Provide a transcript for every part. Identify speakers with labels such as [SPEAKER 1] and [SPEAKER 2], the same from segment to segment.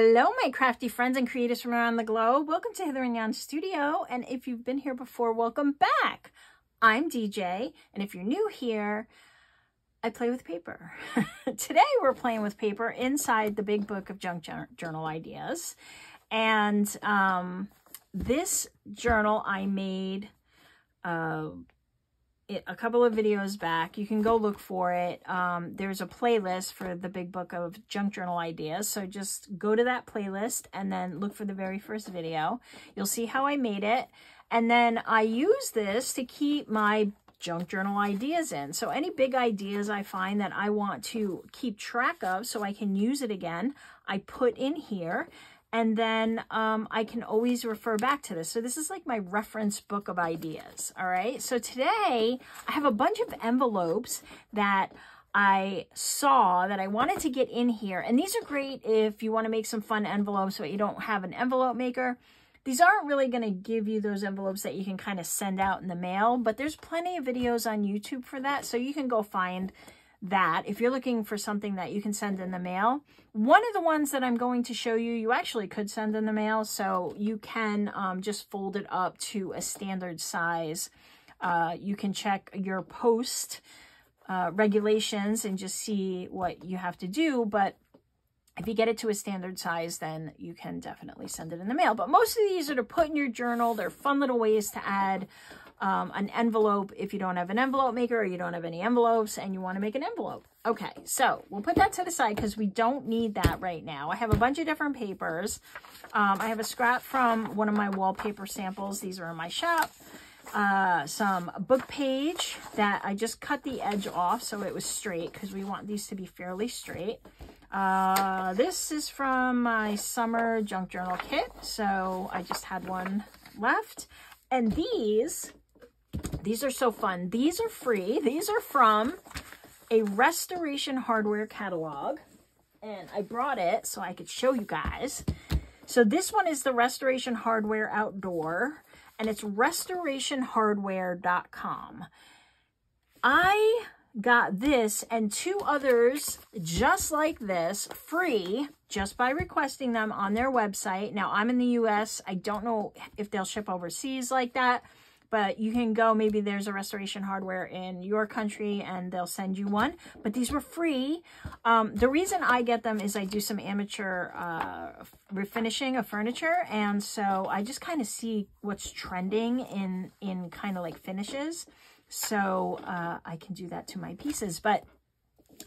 [SPEAKER 1] Hello, my crafty friends and creators from around the globe. Welcome to Hither and Yon Studio. And if you've been here before, welcome back. I'm DJ. And if you're new here, I play with paper. Today, we're playing with paper inside the big book of junk journal ideas. And this journal I made a couple of videos back. You can go look for it. There's a playlist for the big book of junk journal ideas. So just go to that playlist and then look for the very first video. You'll see how I made it. And then I use this to keep my junk journal ideas in. So any big ideas I find that I want to keep track of so I can use it again, I put in here. And then I can always refer back to this. So this is like my reference book of ideas, all right? So today, I have a bunch of envelopes that I saw that I wanted to get in here. And these are great if you want to make some fun envelopes but you don't have an envelope maker. These aren't really going to give you those envelopes that you can kind of send out in the mail, but there's plenty of videos on YouTube for that. So you can go find that if you're looking for something that you can send in the mail. One of the ones that I'm going to show you, you actually could send in the mail, so you can just fold it up to a standard size. You can check your post regulations and just see what you have to do, but if you get it to a standard size, then you can definitely send it in the mail. But most of these are to put in your journal. They're fun little ways to add an envelope if you don't have an envelope maker or you don't have any envelopes and you want to make an envelope. Okay, so we'll put that to the side because we don't need that right now. I have a bunch of different papers. I have a scrap from one of my wallpaper samples. These are in my shop. Some book page that I just cut the edge off so it was straight because we want these to be fairly straight. This is from my summer junk journal kit, so I just had one left. And these are so fun. These are free. These are from a restoration hardware catalog. And I brought it so I could show you guys. So this one is the Restoration Hardware Outdoor, and it's restorationhardware.com. I got this and two others just like this free just by requesting them on their website. Now, I'm in the US. I don't know if they'll ship overseas like that, but you can go, maybe there's a Restoration Hardware in your country and they'll send you one. But these were free. The reason I get them is I do some amateur refinishing of furniture. And so I just kind of see what's trending in kind of like finishes. So I can do that to my pieces. But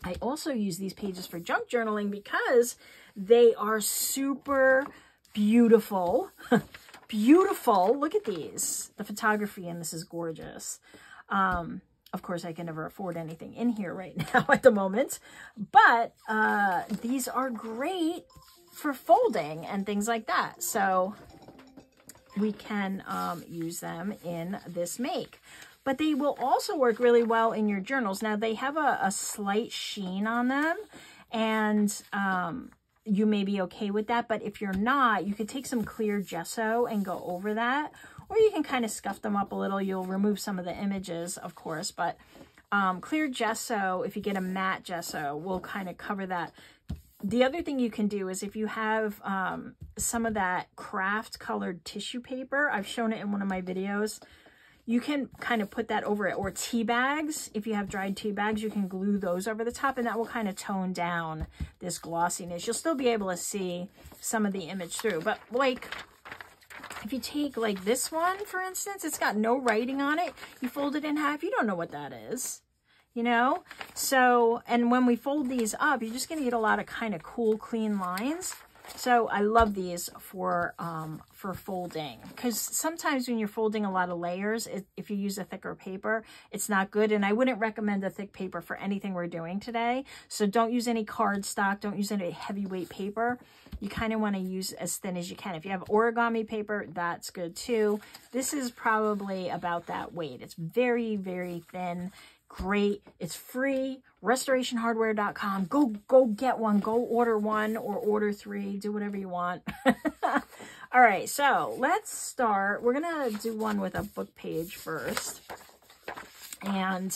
[SPEAKER 1] I also use these pages for junk journaling because they are super beautiful. Beautiful. Look at these. The photography in this is gorgeous. Of course, I can never afford anything in here right now at the moment. But these are great for folding and things like that. So we can use them in this make. But they will also work really well in your journals. Now, they have a slight sheen on them, and you may be okay with that. But if you're not, you could take some clear gesso and go over that. Or you can kind of scuff them up a little. You'll remove some of the images, of course. But clear gesso, if you get a matte gesso, will kind of cover that. The other thing you can do is if you have some of that craft colored tissue paper, I've shown it in one of my videos, you can kind of put that over it, or tea bags. If you have dried tea bags, you can glue those over the top, and that will kind of tone down this glossiness. You'll still be able to see some of the image through. But like, if you take like this one, for instance, it's got no writing on it. You fold it in half, you don't know what that is, you know? So, and when we fold these up, you're just gonna get a lot of kind of cool, clean lines. So I love these for folding, because sometimes when you're folding a lot of layers, if you use a thicker paper, it's not good. And I wouldn't recommend a thick paper for anything we're doing today. So don't use any cardstock. Don't use any heavyweight paper. You kind of want to use as thin as you can. If you have origami paper, that's good too. This is probably about that weight. It's very, very thin. Great. It's free. Restorationhardware.com. Go get one. Go order one or order 3. Do whatever you want. All right, so let's start. We're going to do one with a book page first. And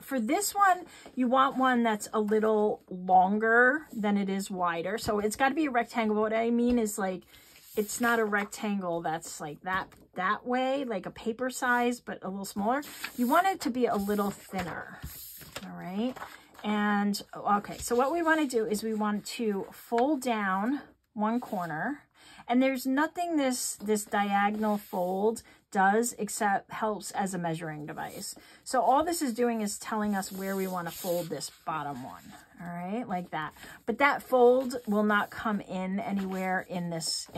[SPEAKER 1] for this one, you want one that's a little longer than it is wider. So it's got to be a rectangle. What I mean is, like, it's not a rectangle that's like that way, like a paper size, but a little smaller. You want it to be a little thinner. All right. And okay, so what we want to do is we want to fold down one corner, and there's nothing this diagonal fold does except helps as a measuring device. So all this is doing is telling us where we want to fold this bottom one. All right, like that. But that fold will not come in anywhere in this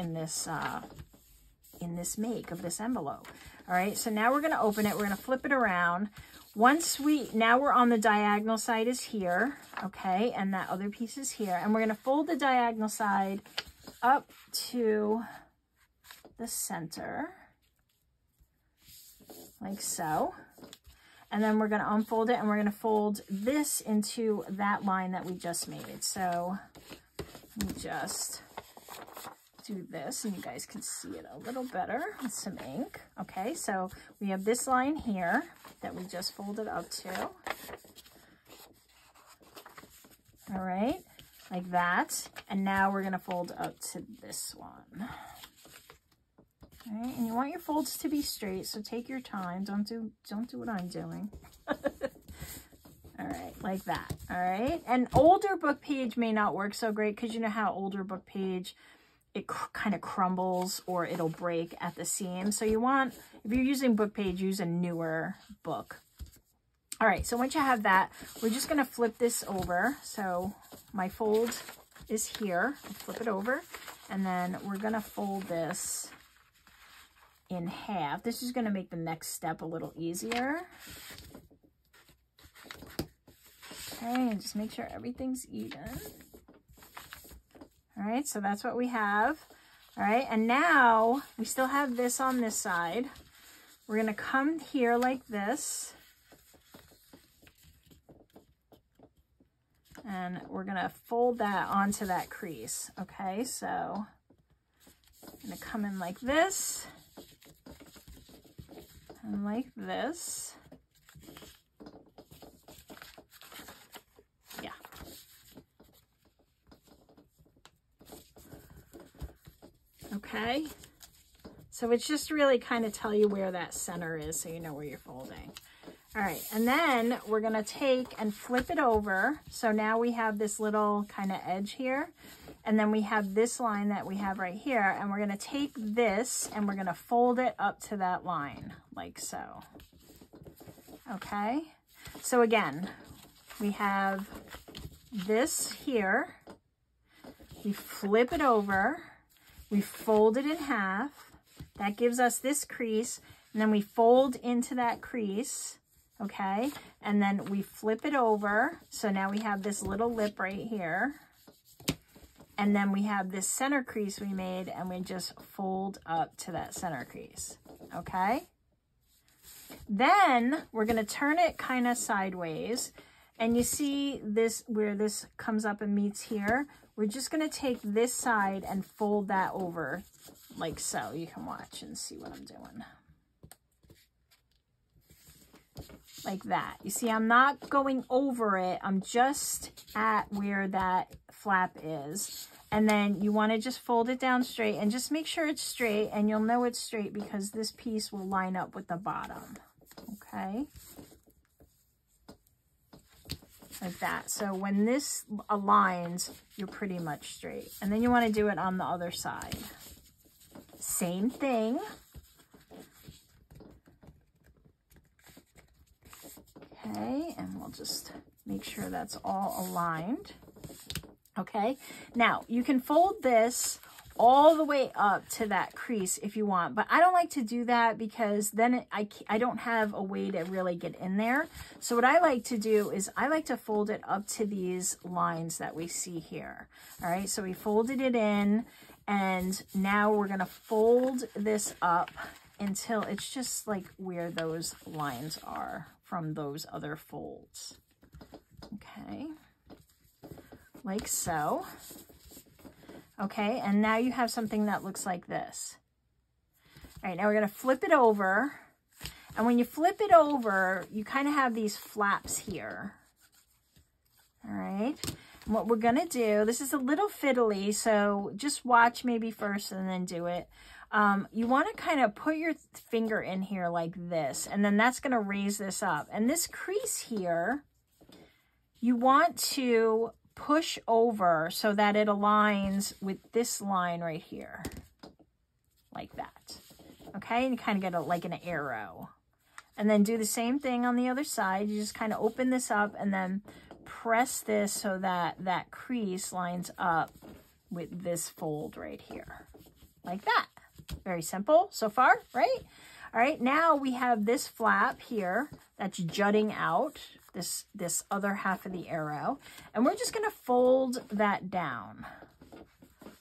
[SPEAKER 1] make of this envelope. All right, so now we're going to open it. We're going to flip it around. Now we're on the diagonal side is here, okay, and that other piece is here. And we're going to fold the diagonal side up to the center, like so. And then we're going to unfold it, and we're going to fold this into that line that we just made. So let me just do this, and you guys can see it a little better with some ink. Okay, so we have this line here that we just folded up to. All right, like that. And now we're going to fold up to this one. All right, and you want your folds to be straight, so take your time. Don't do what I'm doing. All right, like that. All right, and older book page may not work so great, because you know how older book page, it kind of crumbles or it'll break at the seam. So you want, if you're using book page, use a newer book. All right, so once you have that, we're just going to flip this over. So my fold is here. I'll flip it over, and then we're going to fold this in half. This is going to make the next step a little easier. Okay, and just make sure everything's even. All right, so that's what we have. All right, and now we still have this on this side. We're going to come here like this. And we're going to fold that onto that crease. Okay, so I'm going to come in like this. And like this. Yeah. Okay. So it's just really kind of tell you where that center is, so you know where you're folding. All right, and then we're going to take and flip it over. So now we have this little kind of edge here. And then we have this line that we have right here. And we're going to take this and we're going to fold it up to that line, like so. Okay, so again, we have this here. We flip it over. We fold it in half. That gives us this crease. And then we fold into that crease. Okay, and then we flip it over. So now we have this little lip right here. And then we have this center crease we made, and we just fold up to that center crease. Okay. Then we're going to turn it kind of sideways. And you see this, where this comes up and meets here. We're just going to take this side and fold that over like so. You can watch and see what I'm doing. Like that. You see, I'm not going over it. I'm just at where that flap is. And then you want to just fold it down straight, and just make sure it's straight, and you'll know it's straight because this piece will line up with the bottom. Okay. Like that. So when this aligns, you're pretty much straight. And then you want to do it on the other side. Same thing. Okay, and we'll just make sure that's all aligned. Okay, now you can fold this all the way up to that crease if you want, but I don't like to do that because then I don't have a way to really get in there. So what I like to do is I like to fold it up to these lines that we see here. All right, so we folded it in, and now we're going to fold this up until it's just like where those lines are from those other folds. Okay, like so. Okay, and now you have something that looks like this. All right, now we're going to flip it over, And when you flip it over, you kind of have these flaps here. All right. And what we're going to do, this is a little fiddly, so just watch maybe first and then do it. You want to kind of put your finger in here like this, and then that's going to raise this up. And this crease here, you want to push over so that it aligns with this line right here, like that. Okay, and you kind of get like an arrow. And then do the same thing on the other side. You just kind of open this up and then press this so that that crease lines up with this fold right here, like that. Very simple so far, right? All right, now we have this flap here that's jutting out, this other half of the arrow, and we're just going to fold that down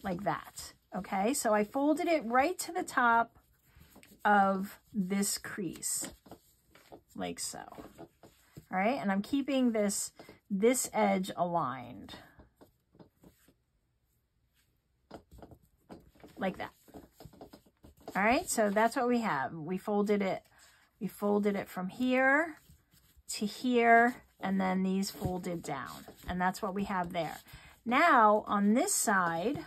[SPEAKER 1] like that. Okay, so I folded it right to the top of this crease, like so. All right, and I'm keeping this edge aligned like that. All right, so that's what we have. We folded it from here to here, and then these folded down, and that's what we have there. Now on this side,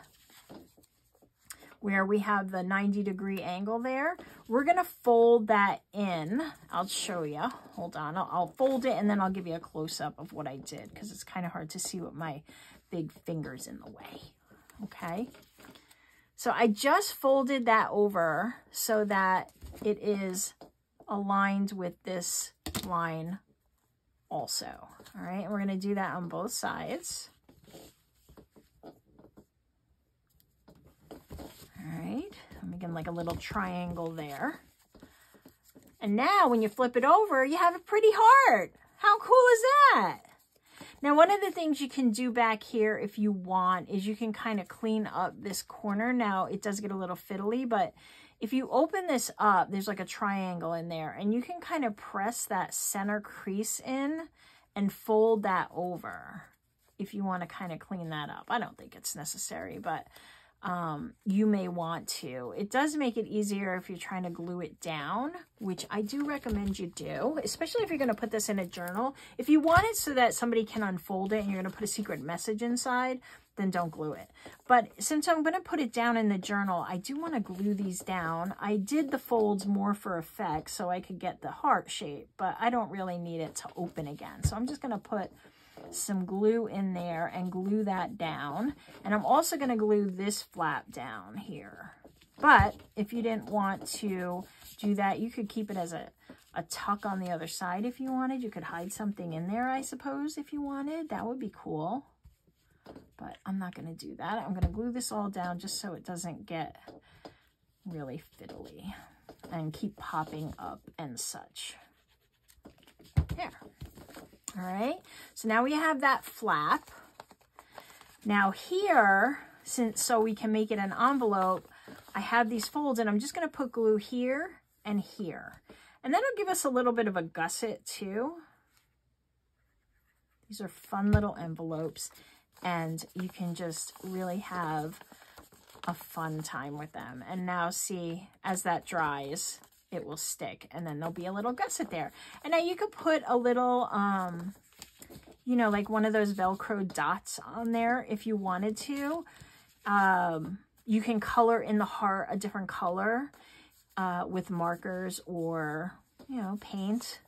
[SPEAKER 1] where we have the 90-degree angle there, we're gonna fold that in. I'll show you. Hold on, I'll fold it and then I'll give you a close-up of what I did, because it's kind of hard to see with my big fingers in the way. Okay. So I just folded that over so that it is aligned with this line also. All right, and we're going to do that on both sides. All right, I'm making like a little triangle there. And now when you flip it over, you have a pretty heart. How cool is that? Now, one of the things you can do back here if you want is you can kind of clean up this corner. Now, it does get a little fiddly, but if you open this up, there's like a triangle in there, and you can kind of press that center crease in and fold that over if you want to kind of clean that up. I don't think it's necessary, but you may want to. It does make it easier if you're trying to glue it down, which I do recommend you do, especially if you're going to put this in a journal. If you want it so that somebody can unfold it and you're going to put a secret message inside, then don't glue it. But since I'm going to put it down in the journal, I do want to glue these down. I did the folds more for effect so I could get the heart shape, but I don't really need it to open again. So I'm just going to put some glue in there and glue that down. And I'm also going to glue this flap down here. But if you didn't want to do that, you could keep it as a tuck on the other side if you wanted. You could hide something in there, I suppose, if you wanted. That would be cool. But I'm not going to do that. I'm going to glue this all down just so it doesn't get really fiddly and keep popping up and such. There. All right, so now we have that flap. Now here, so we can make it an envelope, I have these folds, and I'm just going to put glue here and here. And that'll give us a little bit of a gusset too. These are fun little envelopes, and you can just really have a fun time with them. And now see, as that dries, it will stick, and then there'll be a little gusset there. And now you could put a little, you know, like one of those Velcro dots on there if you wanted to. You can color in the heart a different color with markers or, you know, paint.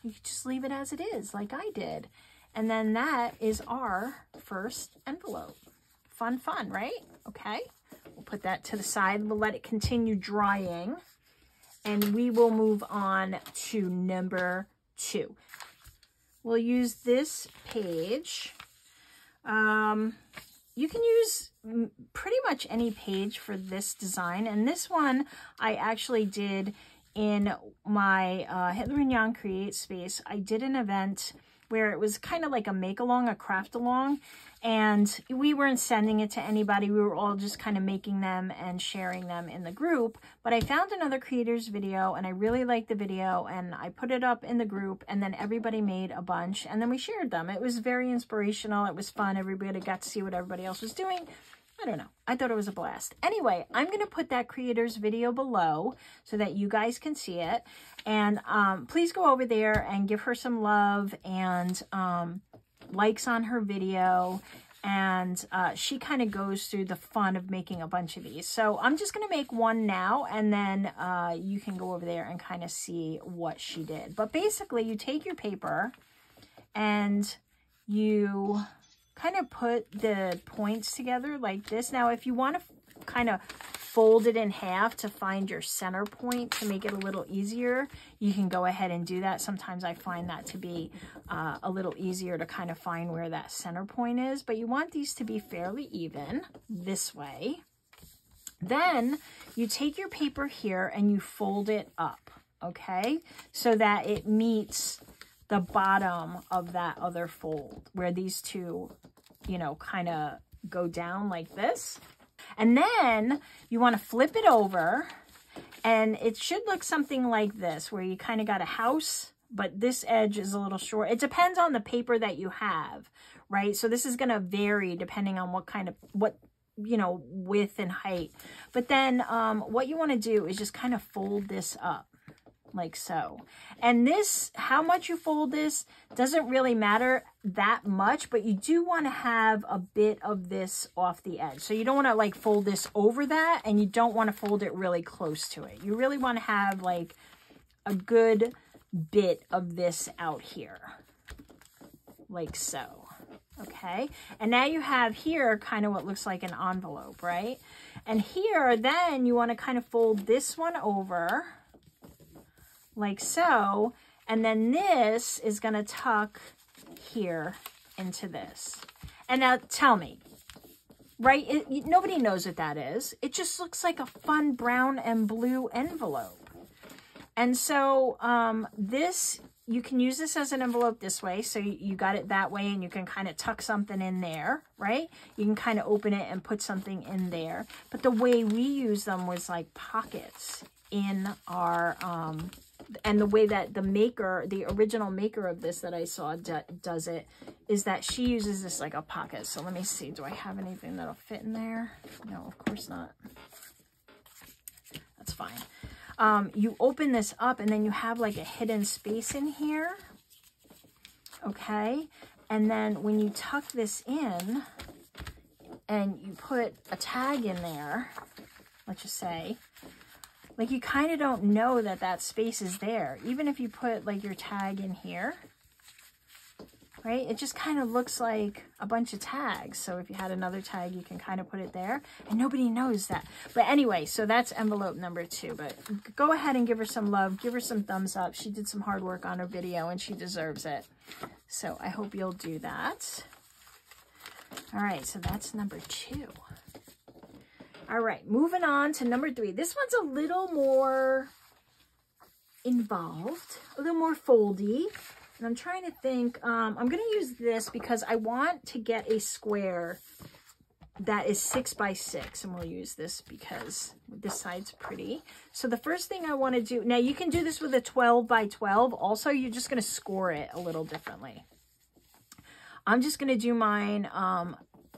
[SPEAKER 1] You can just leave it as it is, like I did. And then that is our first envelope. Fun, fun, right? Okay, we'll put that to the side. We'll let it continue drying. And we will move on to number 2. We'll use this page. You can use pretty much any page for this design. And this one I actually did in my Hither and Yon Create space. I did an event where it was kind of like a make-along, a craft-along, and we weren't sending it to anybody. We were all just kind of making them and sharing them in the group. But I found another creator's video, and I really liked the video, and I put it up in the group, and then everybody made a bunch, and then we shared them. It was very inspirational. It was fun. Everybody got to see what everybody else was doing, I don't know. I thought it was a blast. Anyway, I'm going to put that creator's video below so that you guys can see it. And please go over there and give her some love and likes on her video. And she kind of goes through the fun of making a bunch of these. So I'm just going to make one now, and then you can go over there and kind of see what she did. But basically, you take your paper and you kind of put the points together like this. Now, if you want to kind of fold it in half to find your center point to make it a little easier, you can go ahead and do that. Sometimes I find that to be a little easier to kind of find where that center point is, but you want these to be fairly even this way. Then you take your paper here and you fold it up, okay, so that it meets the bottom of that other fold where these two, you know, kind of go down like this. And then you want to flip it over, and it should look something like this, where you kind of got a house, but this edge is a little short. It depends on the paper that you have, right? So this is going to vary depending on what you know, width and height. But then what you want to do is just kind of fold this up like so. And this, how much you fold this doesn't really matter that much, but you do want to have a bit of this off the edge. So you don't want to like fold this over that, and you don't want to fold it really close to it. You really want to have like a good bit of this out here, like so. Okay, and now you have here kind of what looks like an envelope, right? And here, then you want to kind of fold this one over like so, and then this is going to tuck here into this. And now tell me, right, nobody knows what that is. It just looks like a fun brown and blue envelope. And so this, you can use this as an envelope this way, so you got it that way, and you can kind of tuck something in there, right? You can kind of open it and put something in there. But the way we use them was like pockets in our and the way that the original maker of this that I saw does it is that she uses this like a pocket. So let me see, do I have anything that'll fit in there? No, of course not. That's fine. You open this up, and then you have like a hidden space in here. Okay. And then when you tuck this in and you put a tag in there, let's just say, like you kind of don't know that that space is there. Even if you put like your tag in here, right? It just kind of looks like a bunch of tags. So if you had another tag, you can kind of put it there, and nobody knows that. But anyway, so that's envelope number 2. But go ahead and give her some love. Give her some thumbs up. She did some hard work on her video, and she deserves it. So I hope you'll do that. All right, so that's number 2. All right, moving on to number 3. This one's a little more involved, a little more foldy. And I'm trying to think, I'm going to use this because I want to get a square that is 6 by 6. And we'll use this because this side's pretty. So the first thing I want to do, now you can do this with a 12 by 12. Also, you're just going to score it a little differently. I'm just going to do mine,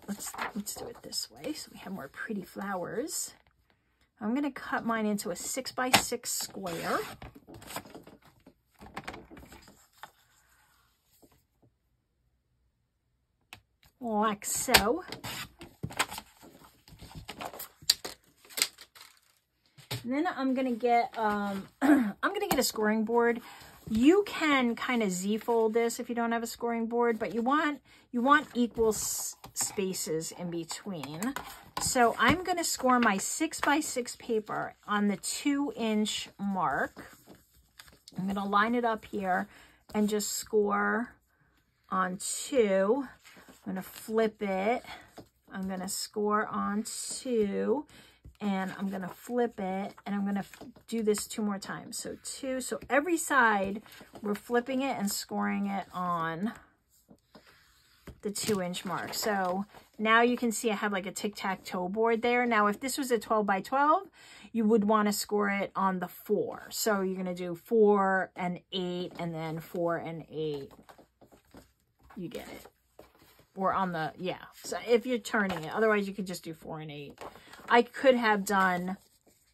[SPEAKER 1] let's do it this way so we have more pretty flowers. I'm going to cut mine into a 6 by 6 square. Like so. And then I'm going to get a scoring board. You can kind of Z-fold this if you don't have a scoring board, but you want equal spaces in between. So I'm going to score my 6 by 6 paper on the 2-inch mark. I'm going to line it up here and just score on 2. I'm going to flip it. I'm going to score on 2. And I'm going to flip it, and I'm going to do this 2 more times. So 2. So every side, we're flipping it and scoring it on the 2-inch mark. So now you can see I have like a tic-tac-toe board there. Now, if this was a 12 by 12, you would want to score it on the 4. So you're going to do 4 and 8, and then 4 and 8. You get it. or on the, yeah. So if you're turning it, otherwise you could just do 4 and 8. I could have done,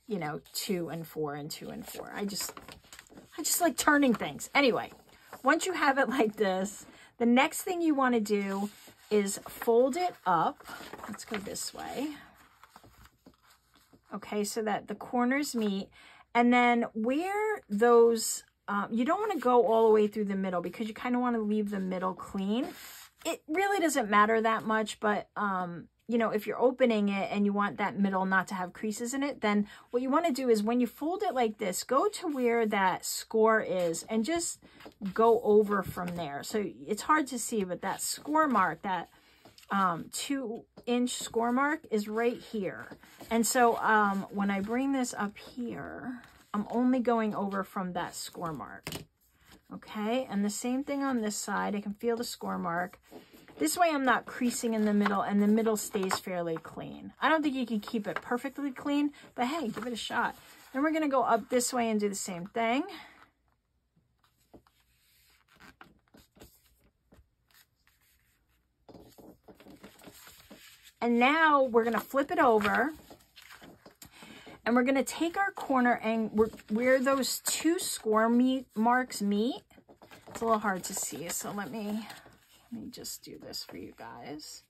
[SPEAKER 1] you know, 2 and 4 and 2 and 4. I just like turning things. Anyway, once you have it like this, the next thing you want to do is fold it up. Let's go this way. Okay, so that the corners meet. And then where those, you don't want to go all the way through the middle because you kind of want to leave the middle clean. It really doesn't matter that much, but, you know, if you're opening it and you want that middle not to have creases in it, then what you want to do is when you fold it like this, go to where that score is and just go over from there. So it's hard to see, but that score mark, that 2-inch score mark is right here. And so when I bring this up here, I'm only going over from that score mark. Okay, and the same thing on this side. I can feel the score mark. This way I'm not creasing in the middle, and the middle stays fairly clean. I don't think you can keep it perfectly clean, but hey, give it a shot. Then we're going to go up this way and do the same thing. And now we're going to flip it over. And we're going to take our corner and where those 2 score marks meet. It's a little hard to see, so let me just do this for you guys.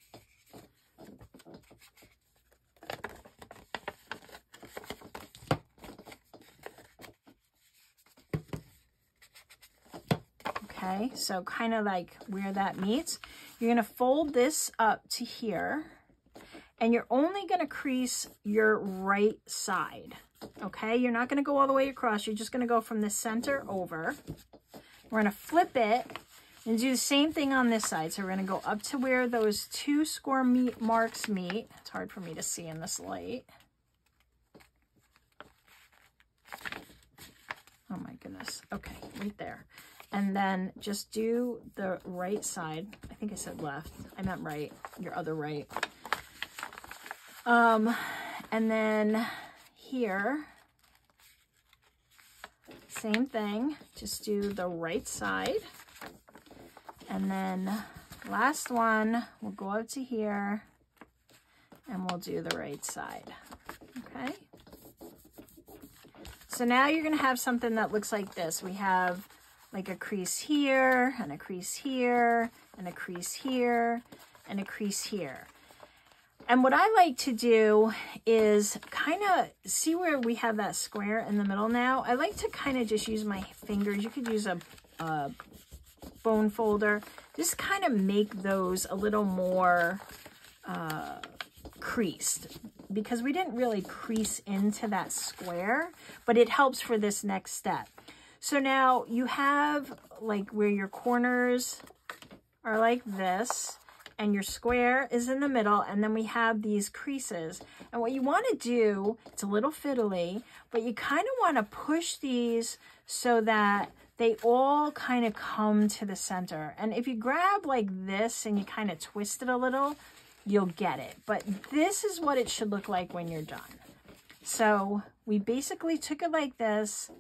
[SPEAKER 1] Okay, so kind of like where that meets. You're going to fold this up to here. And you're only going to crease your right side, okay? You're not going to go all the way across. You're just going to go from the center over. We're going to flip it and do the same thing on this side. So we're going to go up to where those 2 score marks meet. It's hard for me to see in this light. Oh my goodness. Okay, right there. And then just do the right side. I think I said left. I meant right, your other right. And then here, same thing, just do the right side. And then last one, we'll go up to here and we'll do the right side. Okay. So now you're going to have something that looks like this. We have like a crease here and a crease here and a crease here and a crease here. And what I like to do is kind of see where we have that square in the middle now. I like to kind of just use my fingers. You could use a bone folder. Just kind of make those a little more creased because we didn't really crease into that square, but it helps for this next step. So now you have like where your corners are like this. And your square is in the middle, and then we have these creases. And what you want to do, it's a little fiddly, but you kind of want to push these so that they all kind of come to the center. And if you grab like this and you kind of twist it a little, you'll get it. But this is what it should look like when you're done. So we basically took it like this.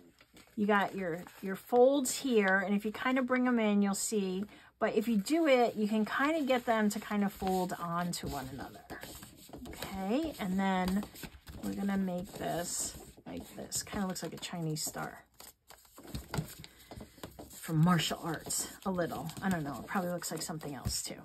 [SPEAKER 1] You got your folds here, and if you kind of bring them in, you'll see. But if you do it, you can kind of get them to kind of fold onto one another. Okay, and then we're going to make this like this. Kind of looks like a Chinese star from martial arts, a little. I don't know, it probably looks like something else too.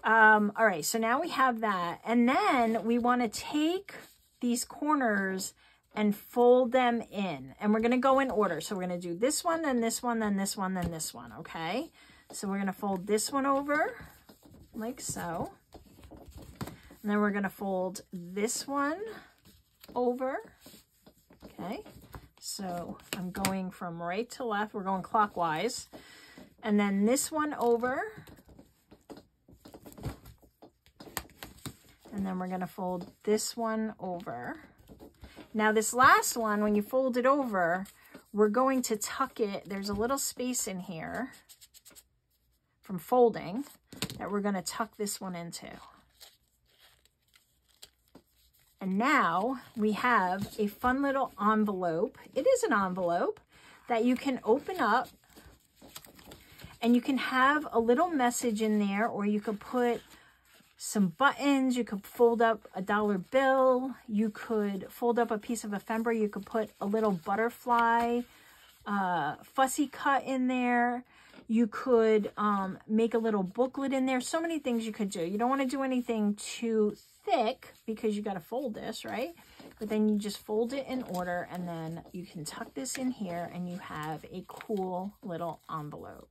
[SPEAKER 1] All right, so now we have that. And then we want to take these corners and fold them in. And we're going to go in order. So we're going to do this one, then this one, then this one, then this one, okay? So we're going to fold this one over like so. And then we're going to fold this one over. Okay. So I'm going from right to left. We're going clockwise. And then this one over. And then we're going to fold this one over. Now this last one, when you fold it over, we're going to tuck it. There's a little space in here from folding that we're going to tuck this one into. And now we have a fun little envelope. It is an envelope that you can open up and you can have a little message in there, or you could put some buttons. You could fold up a dollar bill. You could fold up a piece of ephemera. You could put a little butterfly fussy cut in there. You could make a little booklet in there. So many things you could do. You don't want to do anything too thick because you got to fold this, right? But then you just fold it in order, and then you can tuck this in here and you have a cool little envelope.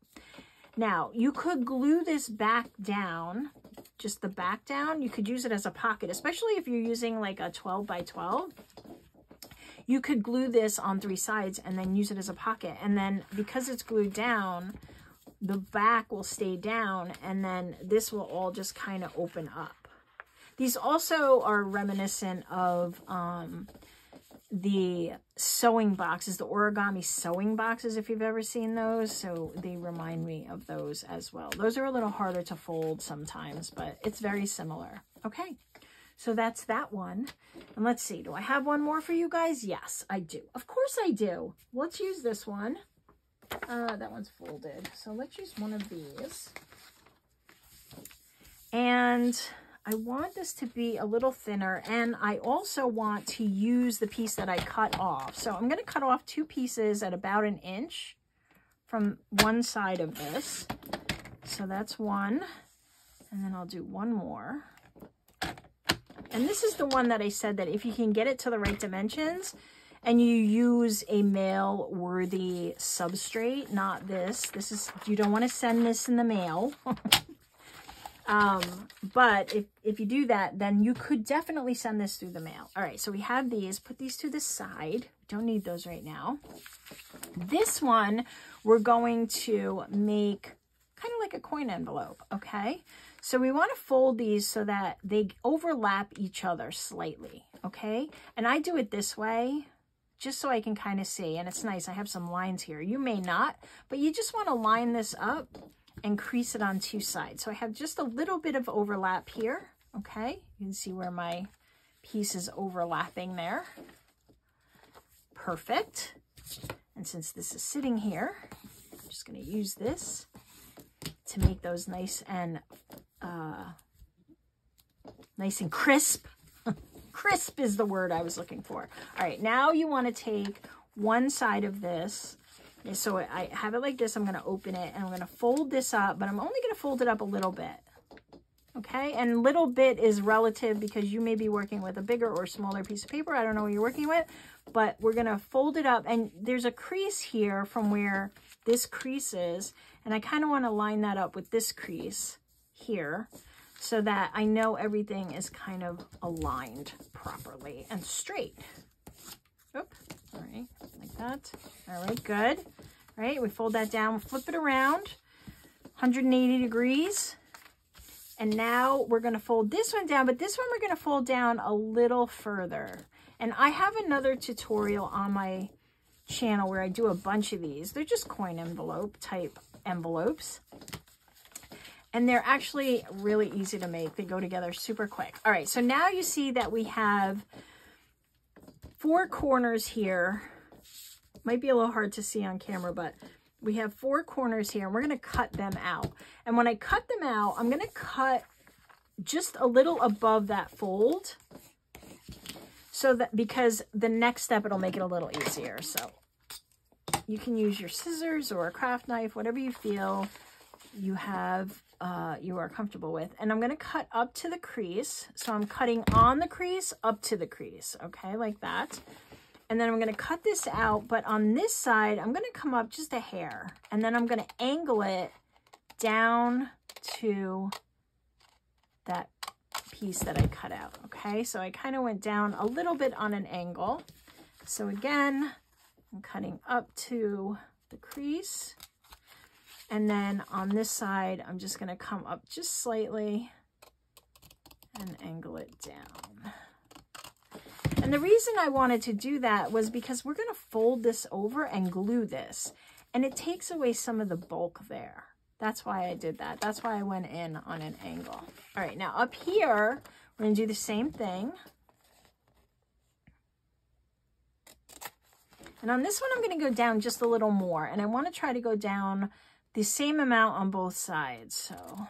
[SPEAKER 1] Now, you could glue this back down, just the back down. You could use it as a pocket, especially if you're using like a 12 by 12. You could glue this on 3 sides and then use it as a pocket. And then because it's glued down, the back will stay down, and then this will all just kind of open up. These also are reminiscent of the sewing boxes, the origami sewing boxes, if you've ever seen those. So they remind me of those as well. Those are a little harder to fold sometimes, but it's very similar. Okay, so that's that one. And let's see, do I have one more for you guys? Yes, I do. Of course I do. Let's use this one. That one's folded. So let's use one of these. And I want this to be a little thinner, and I also want to use the piece that I cut off. So I'm going to cut off 2 pieces at about 1 inch from one side of this. So that's one. And then I'll do one more. And this is the one that I said that if you can get it to the right dimensions and you use a mail-worthy substrate, not this. This is, you don't want to send this in the mail. But if you do that, then you could definitely send this through the mail. All right, so we have these. Put these to the side. Don't need those right now. This one, we're going to make kind of like a coin envelope, okay? So we want to fold these so that they overlap each other slightly, okay? And I do it this way just so I can kind of see, and it's nice. I have some lines here. You may not, but you just want to line this up and crease it on 2 sides. So I have just a little bit of overlap here, okay? You can see where my piece is overlapping there. Perfect. And since this is sitting here, I'm just going to use this to make those nice and crisp. Crisp is the word I was looking for. All right, now you want to take one side of this. So I have it like this. I'm going to open it and I'm going to fold this up, but I'm only going to fold it up a little bit. Okay, and little bit is relative because you may be working with a bigger or smaller piece of paper. I don't know what you're working with, but we're going to fold it up, and there's a crease here from where this crease is, and I kind of want to line that up with this crease here so that I know everything is kind of aligned properly and straight. Oop. All right, like that. All right, good. All right, we fold that down, flip it around 180 degrees. And now we're going to fold this one down, but this one we're going to fold down a little further. And I have another tutorial on my channel where I do a bunch of these. They're just coin envelope type envelopes. And they're actually really easy to make. They go together super quick. All right, so now you see that we have 4 corners here. Might be a little hard to see on camera, but we have 4 corners here, and we're going to cut them out. And when I cut them out, I'm going to cut just a little above that fold, so that, because the next step, it'll make it a little easier. So you can use your scissors or a craft knife, whatever you feel you have, you are comfortable with. And I'm going to cut up to the crease. So I'm cutting on the crease, up to the crease, okay, like that. And then I'm going to cut this out, but on this side, I'm going to come up just a hair. And then I'm going to angle it down to that piece that I cut out, okay? So I kind of went down a little bit on an angle. So again, I'm cutting up to the crease. And then on this side, I'm just going to come up just slightly and angle it down. And the reason I wanted to do that was because we're going to fold this over and glue this. And it takes away some of the bulk there. That's why I did that. That's why I went in on an angle. All right, now up here, we're going to do the same thing. And on this one, I'm going to go down just a little more. And I want to try to go down the same amount on both sides. So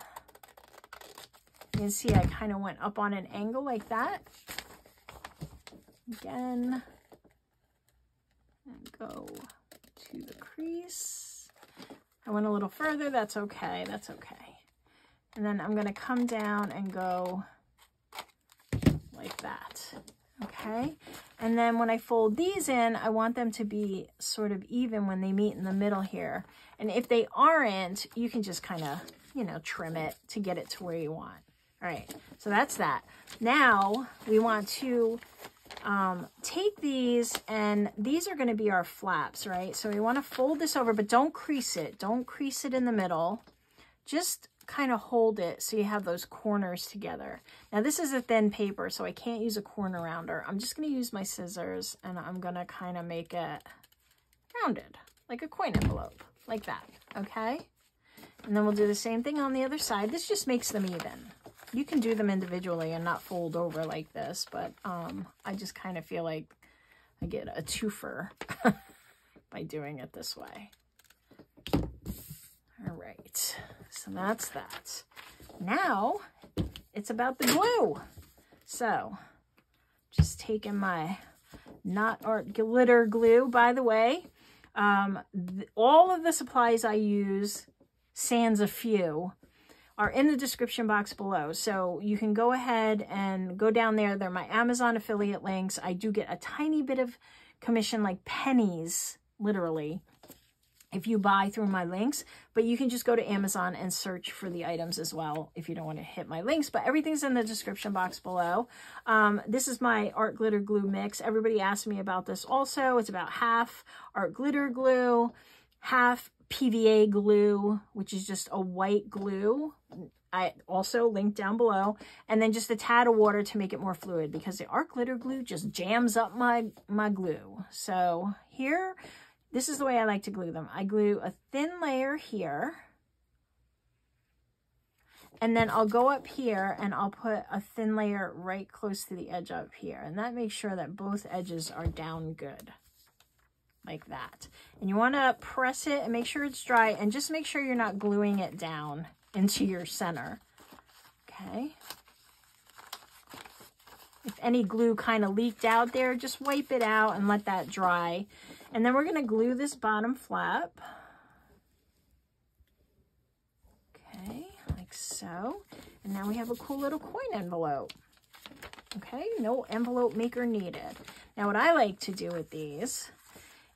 [SPEAKER 1] You can see I kind of went up on an angle like that. Again, and go to the crease. I went a little further, that's okay, that's okay. And then I'm gonna come down and go like that, okay? And then when I fold these in, I want them to be sort of even when they meet in the middle here. And if they aren't, you can just kind of, you know, trim it to get it to where you want. All right, so that's that. Now we want to take these, and these are going to be our flaps, right? So we want to fold this over, but don't crease it. Don't crease it in the middle. Just kind of hold it so you have those corners together. Now this is a thin paper, so I can't use a corner rounder. I'm just going to use my scissors, and I'm going to kind of make it rounded, like a coin envelope, like that, okay? And then we'll do the same thing on the other side. This just makes them even. You can do them individually and not fold over like this, but I just kind of feel like I get a twofer by doing it this way. All right, so that's that. Now it's about the glue. So just taking my Not Art glitter glue, by the way. All of the supplies I use, sans a few, are in the description box below. So you can go ahead and go down there. They're my Amazon affiliate links. I do get a tiny bit of commission, like pennies, literally, if you buy through my links. But you can just go to Amazon and search for the items as well if you don't want to hit my links. But everything's in the description box below. This is my art glitter glue mix. Everybody asked me about this also. It's about half art glitter glue, half PVA glue, which is just a white glue. I also linked down below, and then just a tad of water to make it more fluid, because the art glitter glue just jams up my glue. So here, this is the way I like to glue them. I glue a thin layer here, and then I'll go up here and I'll put a thin layer right close to the edge up here, and that makes sure that both edges are down good, like that. And you want to press it and make sure it's dry, and just make sure you're not gluing it down into your center, okay? If any glue kind of leaked out there, just wipe it out and let that dry. And then we're going to glue this bottom flap, okay, like so. And now we have a cool little coin envelope, okay? No envelope maker needed. Now what I like to do with these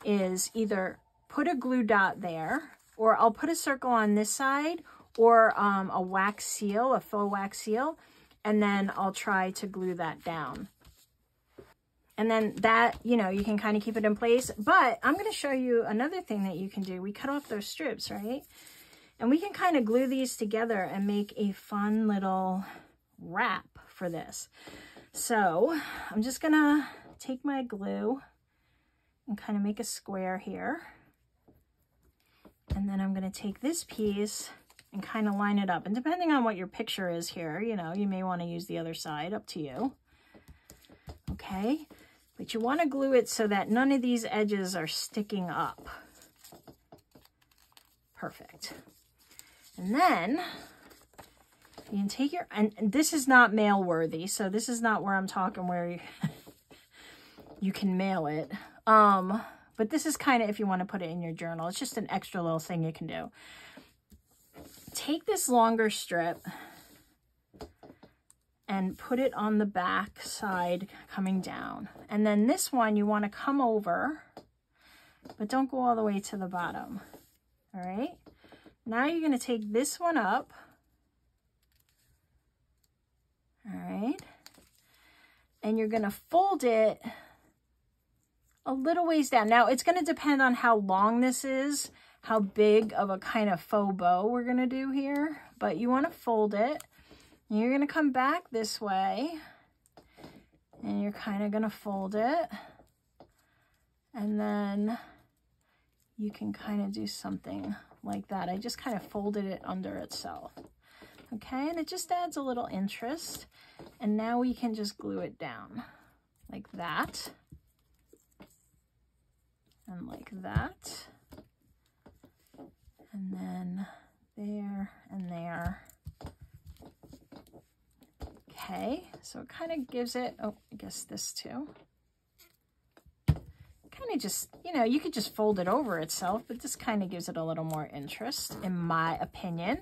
[SPEAKER 1] is either put a glue dot there, or I'll put a circle on this side, or a wax seal, a faux wax seal, and then I'll try to glue that down. And then that, you know, you can kind of keep it in place. But I'm going to show you another thing that you can do. We cut off those strips, right? And we can kind of glue these together and make a fun little wrap for this. So I'm just going to take my glue and kind of make a square here. And then I'm going to take this piece and kind of line it up. And depending on what your picture is here, you know, you may want to use the other side, up to you. Okay, but you want to glue it so that none of these edges are sticking up. Perfect. And then you can take your, and this is not mail worthy, so this is not where I'm talking where you can mail it. But this is kind of if you want to put it in your journal. It's just an extra little thing you can do. Take this longer strip and put it on the back side coming down. And then this one you want to come over, but don't go all the way to the bottom. All right. Now you're going to take this one up. All right. And you're going to fold it a little ways down. Now it's going to depend on how long this is, how big of a kind of faux bow we're going to do here, but you want to fold it. And you're going to come back this way, and you're kind of going to fold it, and then you can kind of do something like that. I just kind of folded it under itself. Okay, and it just adds a little interest. And now we can just glue it down like that, and like that, and then there and there. So it kind of gives it, oh, I guess this too. Kind of just, you know, you could just fold it over itself, but this kind of gives it a little more interest, in my opinion.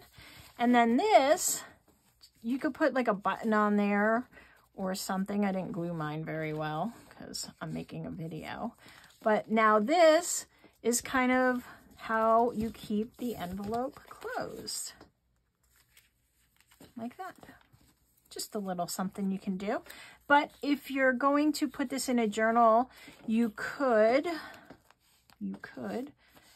[SPEAKER 1] And then this, you could put like a button on there or something. I didn't glue mine very well because I'm making a video. But now this is kind of how you keep the envelope closed. Like that. Just a little something you can do. But if you're going to put this in a journal, you could,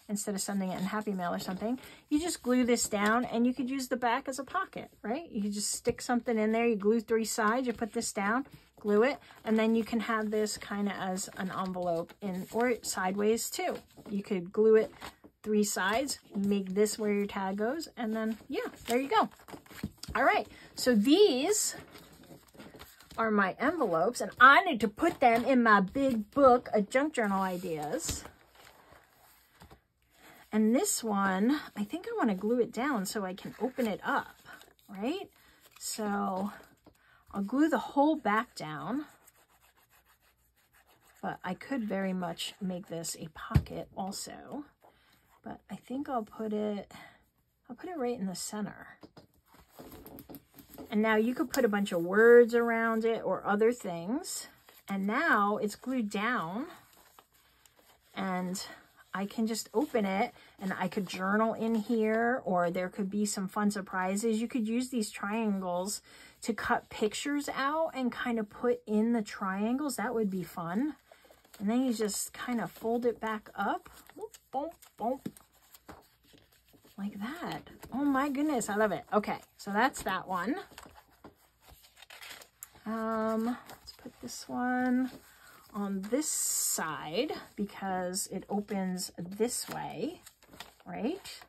[SPEAKER 1] instead of sending it in Happy Mail or something, you just glue this down and you could use the back as a pocket, right? You could just stick something in there, you glue 3 sides, you put this down, glue it, and then you can have this kind of as an envelope in, or sideways too. You could glue it 3 sides, make this where your tag goes, and then, yeah, there you go. All right, so these are my envelopes, and I need to put them in my big book of junk journal ideas. And this one, I think I want to glue it down so I can open it up, right? So I'll glue the whole back down, but I could very much make this a pocket also. But I think I'll put it right in the center. And now you could put a bunch of words around it or other things. And now it's glued down, and I can just open it, and I could journal in here, or there could be some fun surprises. You could use these triangles to cut pictures out and kind of put in the triangles. That would be fun. And then you just kind of fold it back up. Boom, boom, like that. Oh my goodness, I love it. Okay, so that's that one. Let's put this one on this side because it opens this way, right?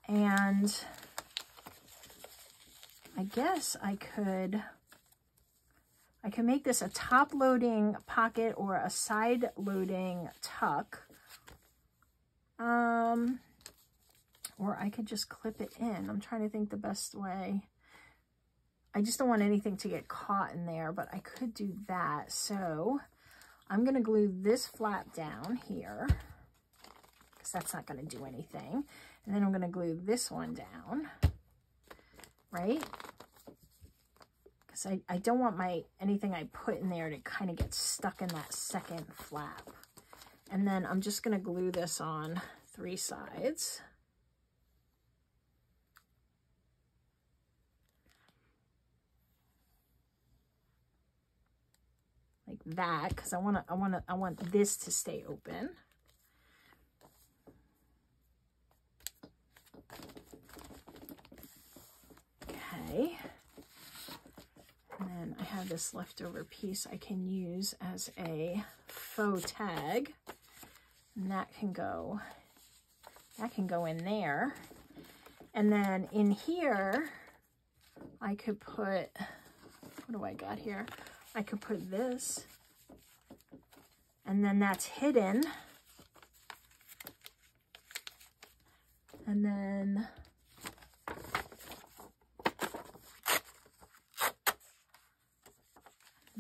[SPEAKER 1] And I guess I could make this a top-loading pocket or a side-loading tuck. Or I could just clip it in. I'm trying to think the best way. I just don't want anything to get caught in there, but I could do that. So I'm going to glue this flap down here because that's not going to do anything. And then I'm going to glue this one down, right? Because I don't want anything I put in there to kind of get stuck in that second flap. And then I'm just going to glue this on 3 sides. Like that, because I want this to stay open. Okay. And then I have this leftover piece I can use as a faux tag. And that can go in there. And then in here, I could put, what do I got here? I could put this, and then that's hidden. And then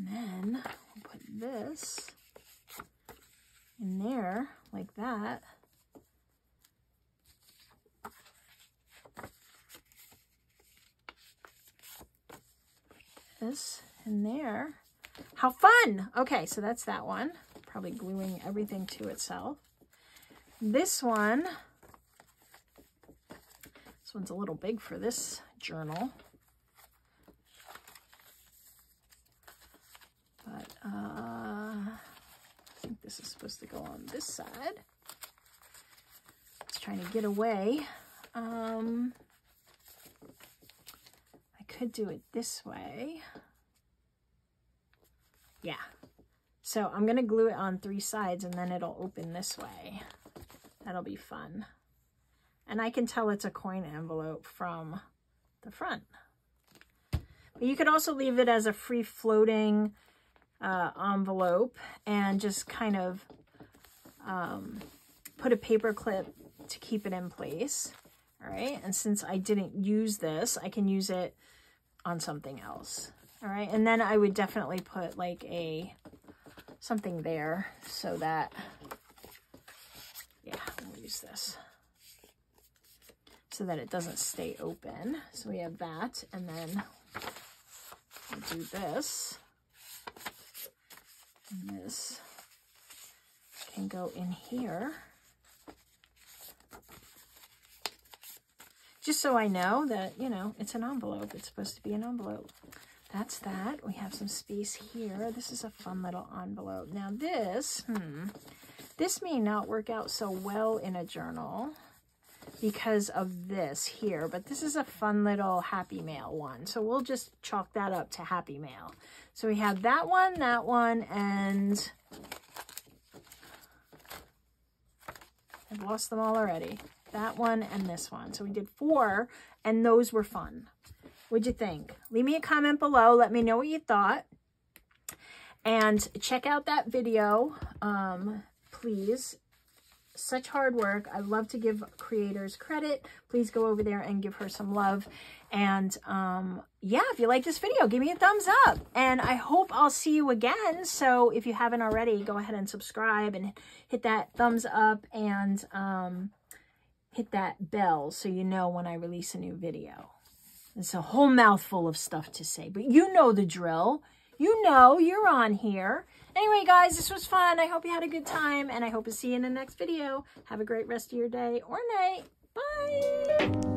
[SPEAKER 1] we'll put this in there like that. This in there. How fun! Okay, so that's that one. Probably gluing everything to itself. This one's a little big for this journal. But I think this is supposed to go on this side. It's trying to get away. I could do it this way. Yeah, so I'm going to glue it on 3 sides and then it'll open this way. That'll be fun. And I can tell it's a coin envelope from the front. But you could also leave it as a free-floating envelope and just kind of put a paper clip to keep it in place. All right, and since I didn't use this, I can use it on something else. All right, and then I would definitely put like something there so that, yeah, we'll use this so that it doesn't stay open. So we have that, and then we'll do this. And this can go in here. Just so I know that, you know, it's an envelope. It's supposed to be an envelope. That's that. We have some space here. This is a fun little envelope. Now this, this may not work out so well in a journal because of this here, but this is a fun little Happy Mail one. So we'll just chalk that up to Happy Mail. So we have that one, and I've lost them all already. That one and this one. So we did 4, and those were fun. What'd you think? Leave me a comment below. Let me know what you thought. And check out that video, please. Such hard work. I love to give creators credit. Please go over there and give her some love. And yeah, if you like this video, give me a thumbs up. And I hope I'll see you again. So if you haven't already, go ahead and subscribe and hit that thumbs up and hit that bell so you know when I release a new video. It's a whole mouthful of stuff to say, but you know the drill. You know, you're on here. Anyway, guys, this was fun. I hope you had a good time, and I hope to see you in the next video. Have a great rest of your day or night. Bye.